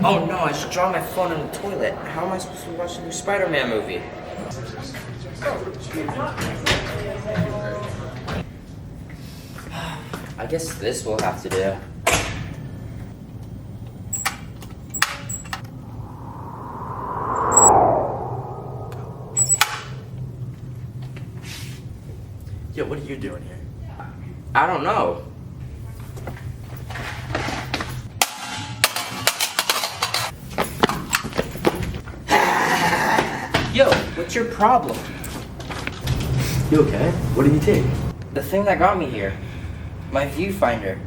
Oh no, I should draw my phone in the toilet. How am I supposed to watch the new Spider-Man movie? I guess this will have to do. Yo, what are you doing here? I don't know. Yo, what's your problem? You okay? What did you take? The thing that got me here. My viewfinder.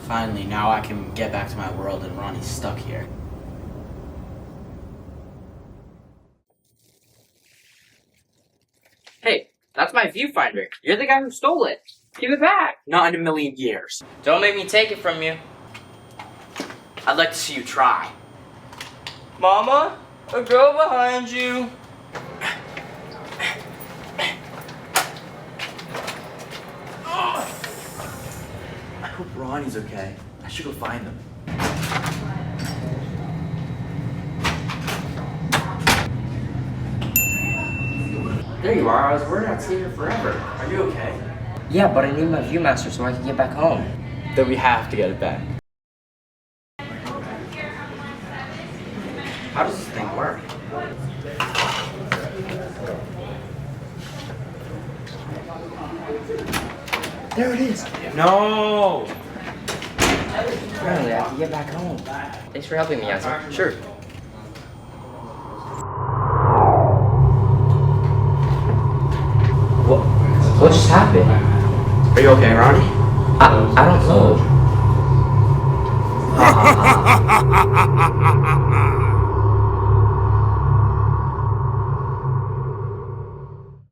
Finally, now I can get back to my world and Ronnie's stuck here. Hey, that's my viewfinder. You're the guy who stole it. Give it back. Not in a million years. Don't make me take it from you. I'd like to see you try. Mama, a girl behind you. I hope Ronnie's okay. I should go find him. There you are. I was worried I'd see you forever. Are you okay? Yeah, but I need my Viewmaster so I can get back home. Then we have to get it back. How does this thing work? There it is. No! Apparently I have to get back home. Thanks for helping me, Answer. Sure. What just happened? Are you okay, Ronnie? I don't know.